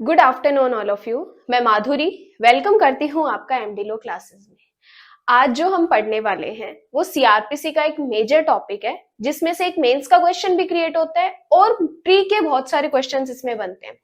Good afternoon all of you. मैं माधुरी welcome करती हूँ आपका एमडी लो क्लासेस में। आज जो हम पढ़ने वाले हैं वो सीआरपीसी का एक मेजर टॉपिक है, जिसमें से एक मेंस का क्वेश्चन भी क्रिएट होता है और प्री के बहुत सारे क्वेश्चंस इसमें बनते हैं।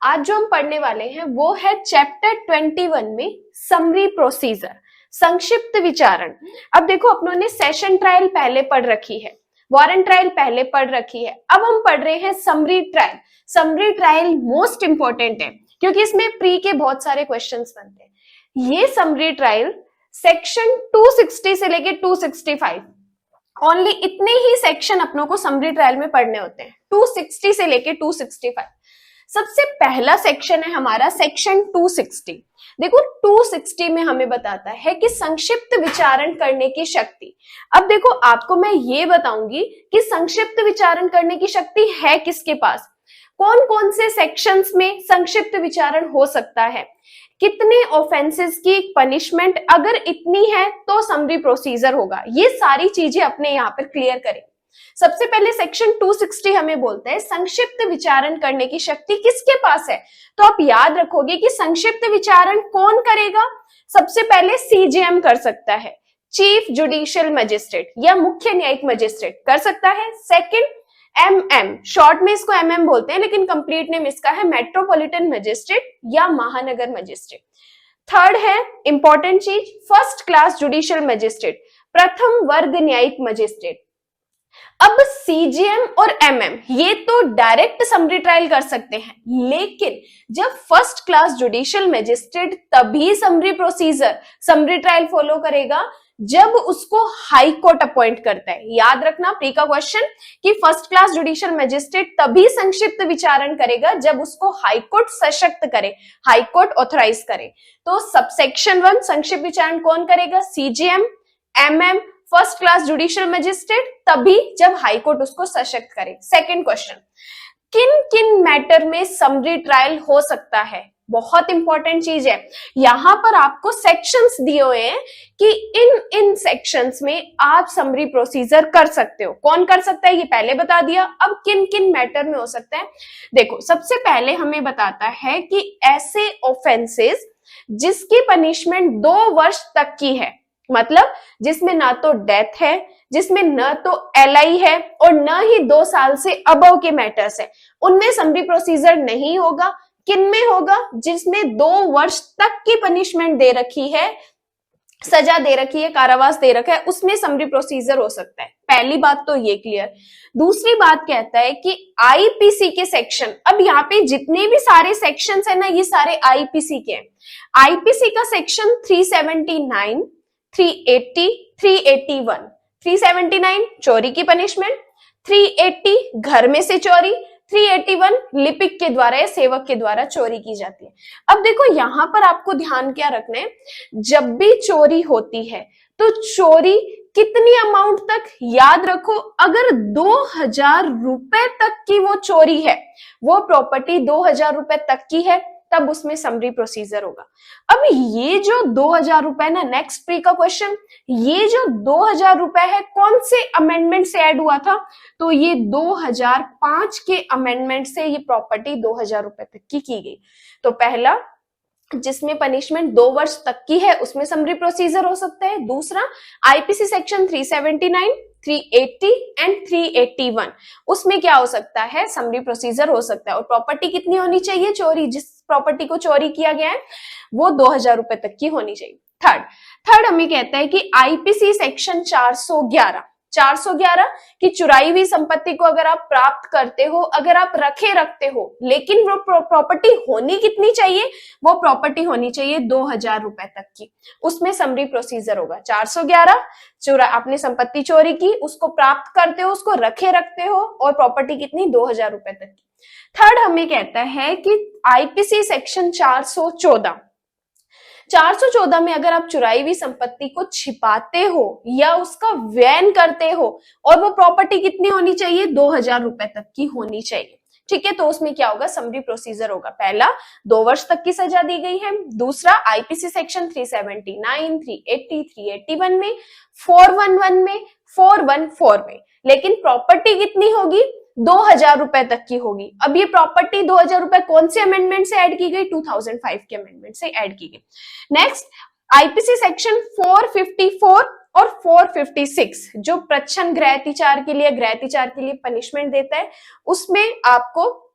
आज जो हम पढ़ने वाले हैं वो है चैप्टर 21 में समरी प्रोसीजर, संक्षिप्त विचारण। अब देखो, अपनों ने सेशन ट्रायल पहले पढ़ रखी है, वारंट ट्रायल पहले पढ़ रखी है, अब हम पढ़ रहे हैं summary trial. Summary trial most important है क्योंकि इसमें प्री के बहुत सारे क्वेश्चंस बनते हैं। ये समरी ट्रायल सेक्शन 260 से लेके 265, ओनली इतने ही सेक्शन अपनों को समरी ट्रायल में पढ़ने होते हैं, 260 से लेके 265। सबसे पहला सेक्शन है हमारा सेक्शन 260। देखो 260 में हमें बताता है कि संक्षिप्त विचारण करने की शक्ति। अब देखो, आपको मैं ये बताऊंगी कि संक्षिप्त विचारण करने की शक्ति है किसके पास, कौन कौन से सेक्शंस में संक्षिप्त विचारण हो सकता है, कितने ऑफेंसेस की पनिशमेंट अगर इतनी है तो समरी प्रोसीजर होगा। ये सारी चीजें अपने यहाँ पर क्लियर करें। सबसे पहले सेक्शन 260 हमें बोलता है संक्षिप्त विचारण करने की शक्ति किसके पास है। तो आप याद रखोगे कि संक्षिप्त विचारण कौन करेगा। सबसे पहले सीजेएम कर सकता है, चीफ जुडिशियल मजिस्ट्रेट या मुख्य न्यायिक मजिस्ट्रेट कर सकता है। सेकंड एमएम, शॉर्ट में इसको एमएम बोलते हैं लेकिन कंप्लीट नेम इसका है मेट्रोपॉलिटन मजिस्ट्रेट या महानगर मजिस्ट्रेट। थर्ड है इंपॉर्टेंट चीज, फर्स्ट क्लास जुडिशियल मजिस्ट्रेट, प्रथम वर्ग न्यायिक मजिस्ट्रेट। अब सीजीएम और एमएम ये तो डायरेक्ट समरी ट्रायल कर सकते हैं, लेकिन जब फर्स्ट क्लास जुडिशियल मजिस्ट्रेट तभी summary procedure summary trial follow करेगा जब उसको हाई कोर्ट अपॉइंट करता है। याद रखना प्री का क्वेश्चन कि फर्स्ट क्लास जुडिशियल मजिस्ट्रेट तभी संक्षिप्त विचारण करेगा जब उसको हाई कोर्ट सशक्त करे, हाई कोर्ट ऑथराइज करे। तो सबसेक्शन 1 संक्षिप्त विचारण कौन करेगा, CGM, MM, first class judicial magistrate, तभी जब हाई कोर्ट उसको सशक्त करे। सेकंड क्वेश्चन, किन किन मैटर में समरी ट्रायल हो सकता है, बहुत इंपॉर्टेंट चीज है। यहां पर आपको सेक्शंस दिए हुए हैं कि इन सेक्शंस में आप समरी प्रोसीजर कर सकते हो। कौन कर सकता है ये पहले बता दिया, अब किन किन मैटर में हो सकता है। देखो, सबसे पहले हमें बताता है कि ऐसे ऑफेंसेस जिसकी पनिशमेंट 2 वर्ष तक की है, मतलब जिसमें ना तो डेथ है, जिसमें न तो एलआई है और न ही 2 साल से अबव के मैटर्स है, उनमें समरी प्रोसीजर नहीं होगा। किनमें होगा, जिसमें 2 वर्ष तक की पनिशमेंट दे रखी है, सजा दे रखी है, कारावास दे रखा है, उसमें समरी प्रोसीजर हो सकता है। पहली बात तो ये क्लियर। दूसरी बात कहता है कि आईपीसी के सेक्शन, अब यहाँ पे जितने भी सारे सेक्शंस है ना, ये सारे आईपीसी के हैं। आईपीसी का सेक्शन 379, 380, 381, 379 चोरी की पनिशमेंट, 380 घर में से चोरी, 381 लिपिक के द्वारा या सेवक के द्वारा चोरी की जाती है। अब देखो, यहां पर आपको ध्यान क्या रखना है, जब भी चोरी होती है तो चोरी कितनी अमाउंट तक, याद रखो अगर 2000 रुपए तक की वो चोरी है, वो प्रॉपर्टी 2000 रुपए तक की है, तब उसमें समरी प्रोसीजर होगा। अब ये जो 2000 रुपए ना, नेक्स्ट प्री का क्वेश्चन, ये जो 2000 रुपए है कौन से अमेंडमेंट से ऐड हुआ था, तो ये 2005 के अमेंडमेंट से ये प्रॉपर्टी 2000 रुपए तक की गई। तो पहला, जिसमें पनिशमेंट 2 वर्ष तक की है उसमें समरी प्रोसीजर हो सकता है। दूसरा, आईपीसी सेक्शन 379, 380 एंड 381, उसमें क्या हो सकता है, समरी प्रोसीजर हो सकता है। और प्रॉपर्टी कितनी होनी चाहिए, चोरी जिस प्रॉपर्टी को चोरी किया गया है वो 2000 रुपए तक की होनी चाहिए। थर्ड हमें कहता है कि आईपीसी सेक्शन 411 कि चुराई हुई संपत्ति को अगर आप प्राप्त करते हो, अगर आप रखते हो, लेकिन वो प्रॉपर्टी होनी कितनी चाहिए, वो प्रॉपर्टी होनी चाहिए 2000 रुपए तक की, उसमें समरी प्रोसीजर होगा। 411 आपने संपत्ति चोरी की, उसको प्राप्त करते हो, उसको रखते हो और प्रॉपर्टी कितनी 2000 रुपए तक की। थर्ड हमें कहता है कि आईपीसी सेक्शन 414 में अगर आप चुराई हुई संपत्ति को छिपाते हो या उसका वहन करते हो और वो प्रॉपर्टी कितनी होनी चाहिए, 2000 रुपए तक की होनी चाहिए। ठीक है, तो उसमें क्या होगा, समरी प्रोसीजर होगा। पहला, 2 वर्ष तक की सजा दी गई है। दूसरा, आईपीसी सेक्शन 379, 380, 381 में, 411 में, 414 में, लेकिन प्रॉपर्टी कितनी होगी, 2,000 रुपए तक की होगी। अब ये प्रॉपर्टी 2,000 रुपए कौन से अमेंडमेंट से ऐड की गई? 2005 के अमेंडमेंट से ऐड की गई। नेक्स्ट, आईपीसी सेक्शन 454 और 456 जो प्रच्छन्न गृहतिचार के लिए पनिशमेंट देता है, उसमें आपको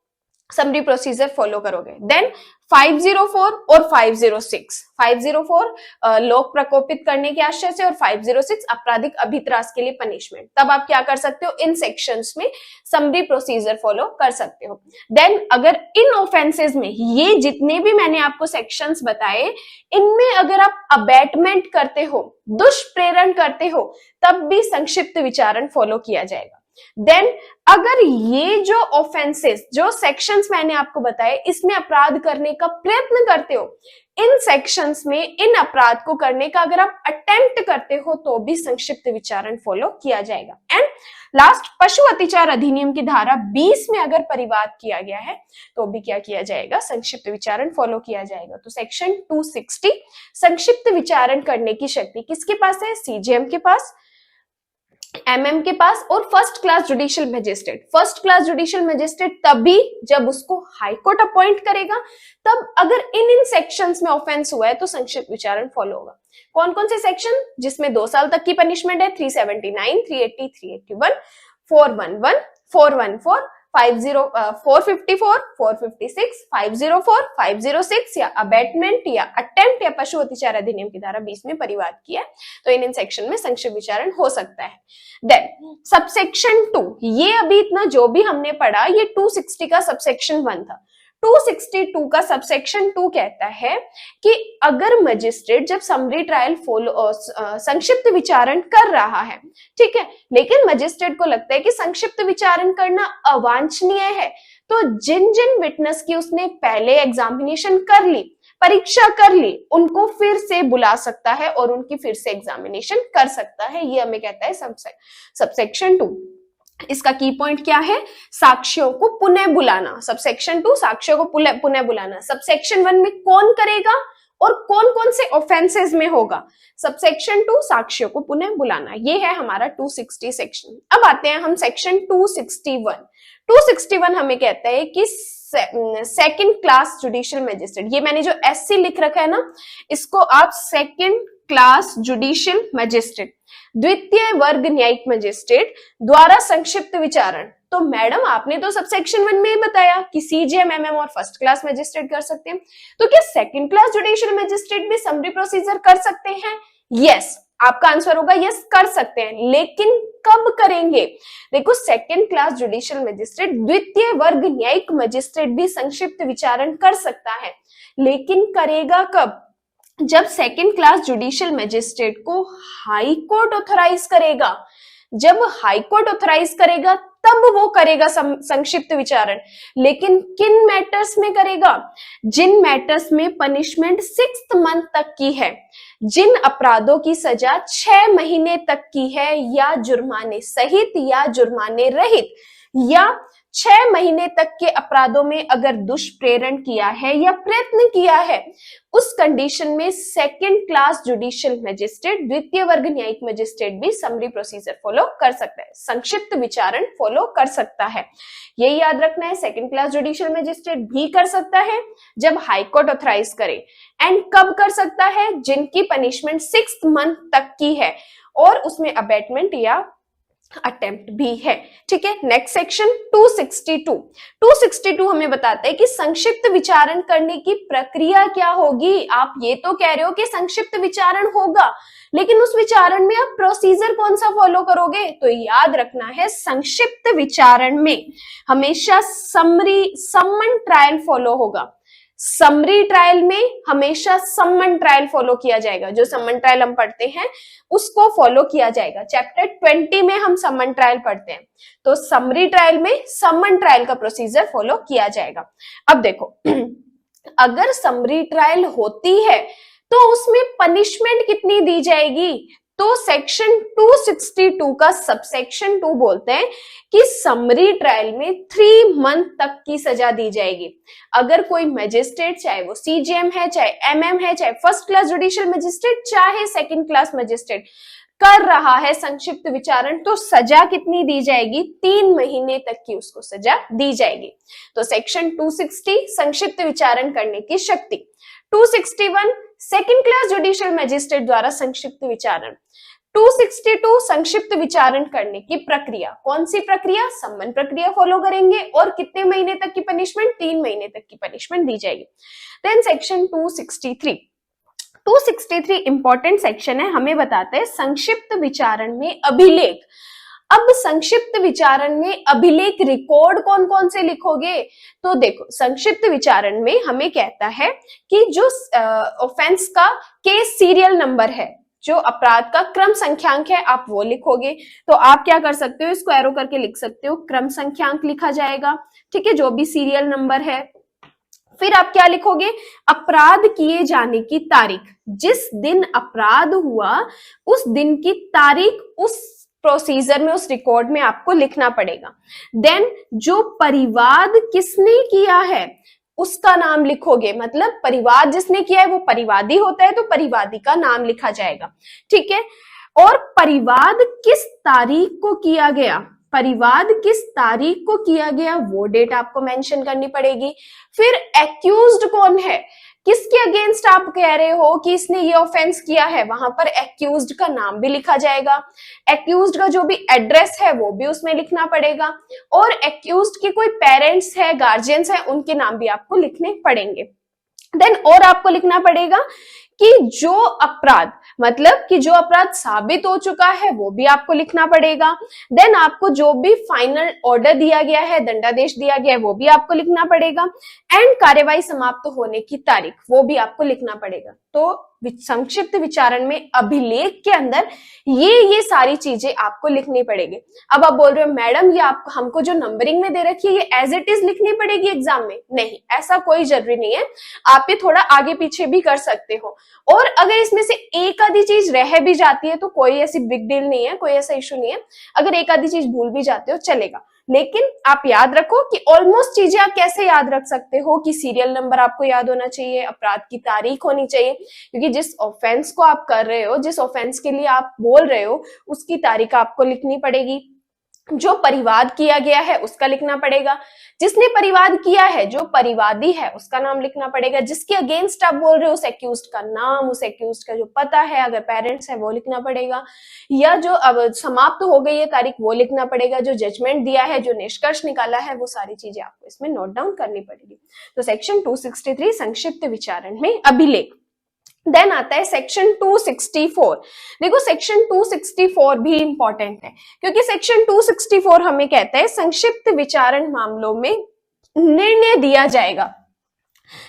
समरी प्रोसीजर फॉलो करोगे। देन 504 और 506, 504 लोक प्रकोपित करने के आशय से और 506 आपराधिक अभित्रास के लिए पनिशमेंट। तब आप क्या कर सकते हो? इन सेक्शंस में समरी प्रोसीजर फॉलो कर सकते हो। देन अगर इन ऑफेंसेस में, ये जितने भी मैंने आपको सेक्शंस बताए, इनमें अगर आप अबैटमेंट करते हो, दुष्प्रेरण करते हो, तब भी संक्षिप्त विचारण फॉलो किया जाएगा। देन अगर ये जो ऑफेंसेस, जो सेक्शंस मैंने आपको बताए, इसमें अपराध करने का प्रयत्न करते हो, इन सेक्शंस में इन अपराध को करने का अगर आप अटेम्प्ट करते हो, तो भी संक्षिप्त विचारण फॉलो किया जाएगा। एंड लास्ट, पशु अत्याचार अधिनियम की धारा 20 में अगर परिवाद किया गया है, तो भी क्या किया जाएगा? संक्षिप्त विचारण फॉलो किया जाएगा। तो सेक्शन 260, संक्षिप्त विचारण करने की शक्ति किसके पास है? सीजेएम के पास, एमएम के पास और first class judicial magistrate. First class judicial magistrate तभी जब उसको हाईकोर्ट अपॉइंट करेगा, तब अगर इन सेक्शंस में ऑफेंस हुआ है तो संक्षिप्त विचारण फॉलो होगा। कौन कौन से सेक्शन जिसमें 2 साल तक की पनिशमेंट है? 379, 380, 381, 411, 414, 454, 456, 504, 506 या अबैटमेंट या अटेम्प्ट या पशु अत्याचार अधिनियम की धारा 20 में परिवाद किया है, तो इन सेक्शन में संक्षिप्त विचारण हो सकता है। देन सबसेक्शन 2, ये अभी इतना जो भी हमने पढ़ा, ये 260 का सबसेक्शन 1 था। 262 का सबसेक्शन 2 कहता है कि अगर मजिस्ट्रेट जब समरी ट्रायल संक्षिप्त विचारण कर रहा है, ठीक है, लेकिन मजिस्ट्रेट को लगता है कि संक्षिप्त विचारण करना अवांछनीय है, तो जिन जिन विटनेस की उसने पहले एग्जामिनेशन कर ली, परीक्षा कर ली, उनको फिर से बुला सकता है और उनकी फिर से एग्जामिनेशन कर सकता है। ये हमें कहता है सबसेक्शन 2। इसका की पॉइंट क्या है? साक्ष्यों को पुनः बुलाना। सबसेक्शन 2 साक्ष्यों को पुनः बुलाना। सबसेक्शन 1 में कौन करेगा और कौन कौन से ऑफेंसेस में होगा? सबसेक्शन 2 साक्ष्यों को पुनः बुलाना। ये है हमारा 260 सेक्शन। अब आते हैं हम सेक्शन 261। 261 हमें कहता है कि सेकंड क्लास जुडिशियल मजिस्ट्रेट, ये मैंने जो एससी लिख रखा है ना, इसको आप सेकंड क्लास जुडिशियल मजिस्ट्रेट, द्वितीय वर्ग न्यायिक मजिस्ट्रेट द्वारा संक्षिप्त विचारण। तो मैडम आपने तो सबसेक्शन 1 में ही बताया कि सीजेएम, एमएम और फर्स्ट क्लास मजिस्ट्रेट कर सकते हैं, तो क्या सेकंड क्लास जुडिशियल मजिस्ट्रेट भी समरी प्रोसीजर कर सकते हैं? यस, आपका आंसर होगा यस, कर सकते हैं। लेकिन कब करेंगे? देखो, सेकंड क्लास जुडिशियल मजिस्ट्रेट, द्वितीय वर्ग न्यायिक मजिस्ट्रेट भी संक्षिप्त विचारण कर सकता है, लेकिन करेगा कब? जब सेकंड क्लास जुडिशियल मजिस्ट्रेट को हाई कोर्ट ऑथराइज करेगा। जब हाई कोर्ट ऑथराइज करेगा तब वो करेगा संक्षिप्त विचारण। लेकिन किन मैटर्स में करेगा? जिन मैटर्स में पनिशमेंट 6 मंथ तक की है, जिन अपराधों की सजा 6 महीने तक की है, या जुर्माने सहित या जुर्माने रहित, या 6 महीने तक के अपराधों में अगर दुष्प्रेरण किया है या प्रयत्न किया है, उस कंडीशन में सेकंड क्लास जुडिशियल मजिस्ट्रेट, द्वितीय वर्ग न्यायिक मजिस्ट्रेट भी समरी प्रोसीजर फॉलो कर सकता है, संक्षिप्त विचारण फॉलो कर सकता है। ये याद रखना है, सेकंड क्लास जुडिशियल मजिस्ट्रेट भी कर सकता है जब हाई कोर्ट ऑथराइज करे। एंड कब कर सकता है? जिनकी पनिशमेंट 6 मंथ तक की है और उसमें अबैटमेंट या अटेम्प्ट भी है। ठीक है, नेक्स्ट सेक्शन 262। 262 हमें बताता है कि संक्षिप्त विचारण करने की प्रक्रिया क्या होगी। आप ये तो कह रहे हो कि संक्षिप्त विचारण होगा, लेकिन उस विचारण में आप प्रोसीजर कौन सा फॉलो करोगे? तो याद रखना है, संक्षिप्त विचारण में हमेशा समन ट्रायल फॉलो होगा। समरी ट्रायल में हमेशा सम्मन ट्रायल फॉलो किया जाएगा। जो सम्मन ट्रायल हम पढ़ते हैं उसको फॉलो किया जाएगा। चैप्टर 20 में हम सम्मन ट्रायल पढ़ते हैं, तो समरी ट्रायल में सम्मन ट्रायल का प्रोसीजर फॉलो किया जाएगा। अब देखो, अगर समरी ट्रायल होती है तो उसमें पनिशमेंट कितनी दी जाएगी? तो सेक्शन 262 का सबसेक्शन 2 बोलते हैं कि समरी ट्रायल में 3 मंथ तक की सजा दी जाएगी। अगर कोई मजिस्ट्रेट, चाहे वो सीजेएम है, चाहे एमएम है, चाहे फर्स्ट क्लास जुडिशियल मजिस्ट्रेट, चाहे सेकंड क्लास मजिस्ट्रेट, कर रहा है संक्षिप्त विचारण तो सजा कितनी दी जाएगी, 3 महीने तक की उसको सजा दी जाएगी। तो सेक्शन 260 संक्षिप्त विचारण करने की शक्ति, 261 सेकंड क्लास जुडिशियल मजिस्ट्रेट द्वारा संक्षिप्त विचारण, 262 संक्षिप्त विचारण करने की प्रक्रिया, कौन सी प्रक्रिया, सम्मन प्रक्रिया फॉलो करेंगे और कितने महीने तक की पनिशमेंट, 3 महीने तक की पनिशमेंट दी जाएगी। देन सेक्शन 263 इंपॉर्टेंट सेक्शन है, हमें बताता है संक्षिप्त विचारण में अभिलेख। अब संक्षिप्त विचारण में अभिलेख रिकॉर्ड कौन कौन से लिखोगे, तो देखो संक्षिप्त विचारण में हमें कहता है कि जो ऑफेंस का केस सीरियल नंबर है, जो अपराध का क्रम संख्यांक है, आप वो लिखोगे। तो आप क्या कर सकते हो, इसको एरो करके लिख सकते हो, क्रम संख्यांक लिखा जाएगा, ठीक है, जो भी सीरियल नंबर है। फिर आप क्या लिखोगे, अपराध किए जाने की तारीख, जिस दिन अपराध हुआ उस दिन की तारीख उस प्रोसीजर में, उस रिकॉर्ड में आपको लिखना पड़ेगा। देन जो परिवाद किसने किया है उसका नाम लिखोगे, मतलब परिवाद जिसने किया है वो परिवादी होता है, तो परिवादी का नाम लिखा जाएगा, ठीक है। और परिवाद किस तारीख को किया गया, परिवाद किस तारीख को किया गया वो डेट आपको मेंशन करनी पड़ेगी। फिर एक्यूज्ड कौन है, किसके अगेंस्ट आप कह रहे हो कि इसने ये ऑफेंस किया है, वहां पर एक्यूज्ड का नाम भी लिखा जाएगा। एक्यूज्ड का जो भी एड्रेस है वो भी उसमें लिखना पड़ेगा, और एक्यूज्ड के कोई पेरेंट्स है, गार्जियंस है, उनके नाम भी आपको लिखने पड़ेंगे। देन और आपको लिखना पड़ेगा कि जो अपराध, मतलब कि जो अपराध साबित हो चुका है वो भी आपको लिखना पड़ेगा। देन आपको जो भी फाइनल ऑर्डर दिया गया है, दंडादेश दिया गया है, वो भी आपको लिखना पड़ेगा। एंड कार्यवाही समाप्त होने की तारीख, वो भी आपको लिखना पड़ेगा। तो संक्षिप्त विचारण में अभिलेख के अंदर ये सारी चीजें आपको लिखनी पड़ेगी। अब आप बोल रहे हो मैडम ये आप हमको जो नंबरिंग में दे रखी है ये एज इट इज लिखनी पड़ेगी एग्जाम में, नहीं, ऐसा कोई जरूरी नहीं है, आप ये थोड़ा आगे पीछे भी कर सकते हो। और अगर इसमें से एक आधी चीज रह भी जाती है तो कोई ऐसी बिग डील नहीं है, कोई ऐसा इशू नहीं है, अगर एक आधी चीज भूल भी जाते हो चलेगा। लेकिन आप याद रखो कि ऑलमोस्ट चीजें आप कैसे याद रख सकते हो कि सीरियल नंबर आपको याद होना चाहिए, अपराध की तारीख होनी चाहिए, क्योंकि जिस ऑफेंस को आप कर रहे हो, जिस ऑफेंस के लिए आप बोल रहे हो, उसकी तारीख आपको लिखनी पड़ेगी। जो परिवाद किया गया है उसका लिखना पड़ेगा, जिसने परिवाद किया है, जो परिवादी है उसका नाम लिखना पड़ेगा, जिसके अगेंस्ट आप बोल रहे हो उस एक्यूज्ड का नाम, उस एक्यूज्ड का जो पता है, अगर पेरेंट्स है वो लिखना पड़ेगा, या जो अब समाप्त हो गई है तारीख वो लिखना पड़ेगा, जो जजमेंट दिया है, जो निष्कर्ष निकाला है, वो सारी चीजें आपको इसमें नोट डाउन करनी पड़ेगी। तो सेक्शन 263 संक्षिप्त विचारण में अभिलेख। देन आता है सेक्शन 264। देखो सेक्शन 264 भी इंपॉर्टेंट है, क्योंकि सेक्शन 264 हमें कहता है संक्षिप्त विचारण मामलों में निर्णय दिया जाएगा,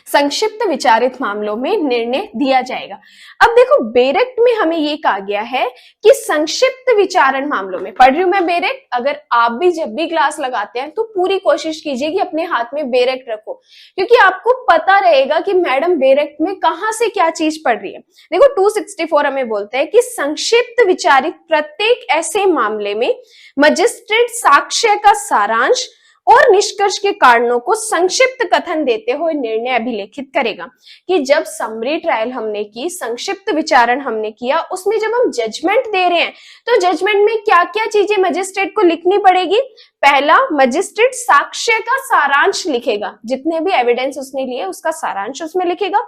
संक्षिप्त विचारित मामलों में निर्णय दिया जाएगा। अब देखो बेरेक्ट में हमें ये कहा गया है कि संक्षिप्त विचारण मामलों में, पढ़ रही हूं मैं बेरेक्ट, अगर आप भी जब भी क्लास लगाते हैं तो पूरी कोशिश कीजिए कि अपने हाथ में बेरेक्ट रखो, क्योंकि आपको पता रहेगा कि मैडम बेरेक्ट में कहां से क्या चीज पढ़ रही है। देखो 264 हमें बोलता है कि संक्षिप्त विचारित प्रत्येक ऐसे मामले में मजिस्ट्रेट साक्ष्य का सारांश और निष्कर्ष के कारणों को संक्षिप्त कथन देते हुए निर्णय अभिलेखित करेगा। कि जब समरी ट्रायल हमने की, संक्षिप्त विचारण हमने किया, उसमें जब हम जजमेंट दे रहे हैं तो जजमेंट में क्या क्या चीजें मजिस्ट्रेट को लिखनी पड़ेगी। पहला, मजिस्ट्रेट साक्ष्य का सारांश लिखेगा, जितने भी एविडेंस उसने लिए उसका सारांश उसमें लिखेगा,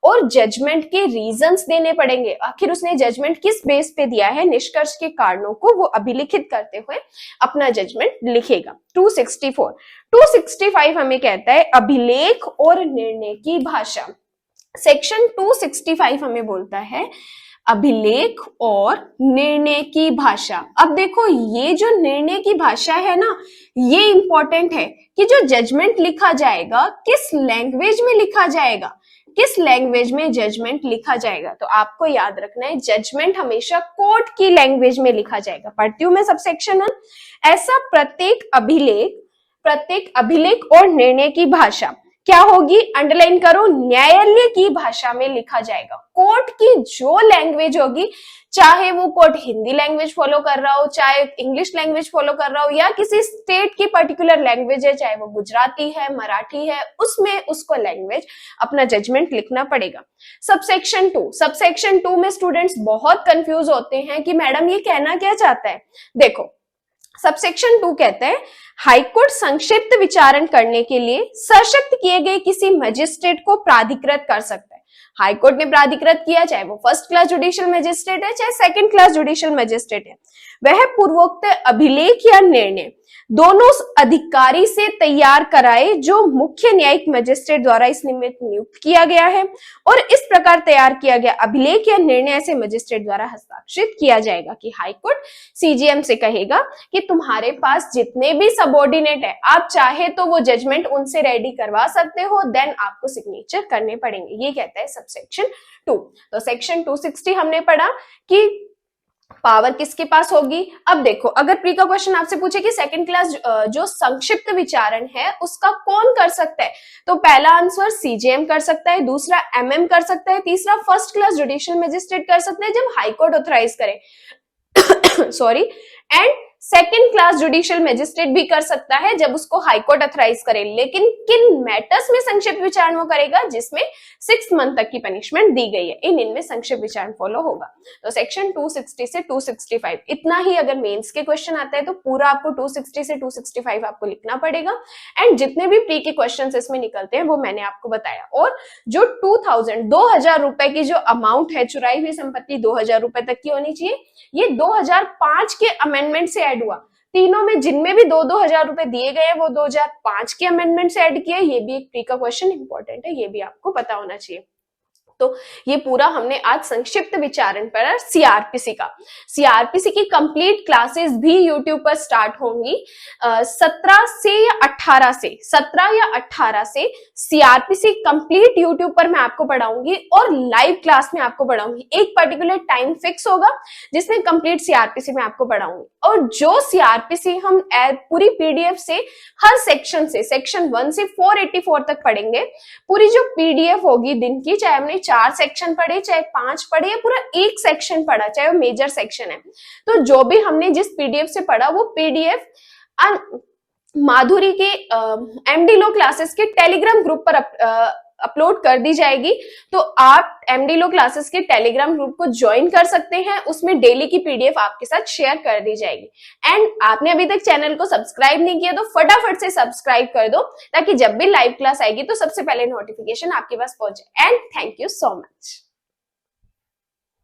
और जजमेंट के रीजंस देने पड़ेंगे, आखिर उसने जजमेंट किस बेस पे दिया है, निष्कर्ष के कारणों को वो अभिलिखित करते हुए अपना जजमेंट लिखेगा। 265 हमें कहता है अभिलेख और निर्णय की भाषा। सेक्शन 265 हमें बोलता है अभिलेख और निर्णय की भाषा। अब देखो ये जो निर्णय की भाषा है ना, ये इंपॉर्टेंट है कि जो जजमेंट लिखा जाएगा किस लैंग्वेज में लिखा जाएगा, किस लैंग्वेज में जजमेंट लिखा जाएगा। तो आपको याद रखना है जजमेंट हमेशा कोर्ट की लैंग्वेज में लिखा जाएगा। पढ़ती हूं मैं सब सेक्शन है। ऐसा प्रत्येक अभिलेख और निर्णय की भाषा क्या होगी, अंडरलाइन करो, न्यायालय की भाषा में लिखा जाएगा। कोर्ट की जो लैंग्वेज होगी, चाहे वो कोर्ट हिंदी लैंग्वेज फॉलो कर रहा हो, चाहे इंग्लिश लैंग्वेज फॉलो कर रहा हो, या किसी स्टेट की पर्टिकुलर लैंग्वेज है, चाहे वो गुजराती है, मराठी है, उसमें उसको लैंग्वेज अपना जजमेंट लिखना पड़ेगा। सबसेक्शन 2, सबसेक्शन 2 में स्टूडेंट्स बहुत कंफ्यूज होते हैं कि मैडम ये कहना क्या चाहता है। देखो, सबसेक्शन 2 कहते हैं हाईकोर्ट संक्षिप्त विचारण करने के लिए सशक्त किए गए किसी मजिस्ट्रेट को प्राधिकृत कर सकता है। हाईकोर्ट ने प्राधिकृत किया, चाहे वो फर्स्ट क्लास जुडिशियल मजिस्ट्रेट है, चाहे सेकंड क्लास जुडिशियल मजिस्ट्रेट है, वह पूर्वोक्त अभिलेख या निर्णय दोनों अधिकारी से तैयार कराए जो मुख्य न्यायिक मजिस्ट्रेट द्वारा इस निमित्त नियुक्त किया गया है, और इस प्रकार तैयार किया गया अभिलेख या निर्णय ऐसे मजिस्ट्रेट द्वारा हस्ताक्षरित किया जाएगा। कि हाईकोर्ट सीजीएम से कहेगा कि तुम्हारे पास जितने भी सबऑर्डिनेट है, आप चाहे तो वो जजमेंट उनसे रेडी करवा सकते हो, देन आपको सिग्नेचर करने पड़ेंगे। ये कहता है सबसेक्शन 2। तो सेक्शन 260 हमने पढ़ा कि पावर किसके पास होगी। अब देखो, अगर प्री का क्वेश्चन आपसे पूछे कि सेकंड क्लास जो संक्षिप्त विचारण है उसका कौन कर सकता है, तो पहला आंसर सीजेएम कर सकता है, दूसरा एमएम कर सकता है, तीसरा फर्स्ट क्लास जुडिशियल मजिस्ट्रेट कर सकते हैं जब हाईकोर्ट ऑथराइज करे sorry, and second class judicial magistrate भी कर सकता है जब उसको हाईकोर्ट अथराइज करे। लेकिन किन मैटर्स में संक्षिप्त विचारण वो करेगा, जिसमें 6 मंथ तक की पनिशमेंट दी गई है, इनमें संक्षिप्त विचारण फॉलो होगा। तो सेक्शन 260 से 265 इतना ही। अगर मेंस के क्वेश्चन आता है तो पूरा आपको 260 से 265 आपको लिखना पड़ेगा, एंड जितने भी प्री के क्वेश्चन इसमें निकलते हैं वो मैंने आपको बताया। और जो 2000 रुपए की जो अमाउंट है, चुराई हुई संपत्ति 2000 रुपए तक की होनी चाहिए, ये 2005 के अमेंडमेंट से ऐड हुआ। तीनों में जिनमें भी 2-2 हजार रुपए दिए गए वो 2005 के अमेंडमेंट से ऐड किए। ये भी एक प्री का क्वेश्चन इंपॉर्टेंट है, ये भी आपको पता होना चाहिए। तो ये पूरा हमने आज संक्षिप्त विचारण पर सीआरपीसी का। सीआरपीसी की कंप्लीट क्लासेस भी यूट्यूब पर स्टार्ट होंगी 17 या 18 से सीआरपीसी कंप्लीट यूट्यूब पर मैं आपको पढ़ाऊंगी, और लाइव क्लास में आपको पढ़ाऊंगी। एक पर्टिकुलर टाइम फिक्स होगा जिसमें कंप्लीट सीआरपीसी में आपको पढ़ाऊंगी, और जो सीआरपीसी हम पूरी पीडीएफ से हर सेक्शन से सेक्शन 1 से 484 तक पढ़ेंगे। पूरी जो पीडीएफ होगी दिन की, चाहे हमने 4 सेक्शन पढ़े, चाहे 5 पढ़े, या पूरा एक सेक्शन पढ़ा, चाहे वो मेजर सेक्शन है, तो जो भी हमने जिस पीडीएफ से पढ़ा वो पीडीएफ माधुरी के एमडी लॉ क्लासेस के टेलीग्राम ग्रुप पर अपलोड कर दी जाएगी। तो आप एमडी लॉ क्लासेस के टेलीग्राम ग्रुप को ज्वाइन कर सकते हैं, उसमें डेली की पीडीएफ आपके साथ शेयर कर दी जाएगी। एंड आपने अभी तक चैनल को सब्सक्राइब नहीं किया तो फटाफट से सब्सक्राइब कर दो, ताकि जब भी लाइव क्लास आएगी तो सबसे पहले नोटिफिकेशन आपके पास पहुंचे। And thank you so much.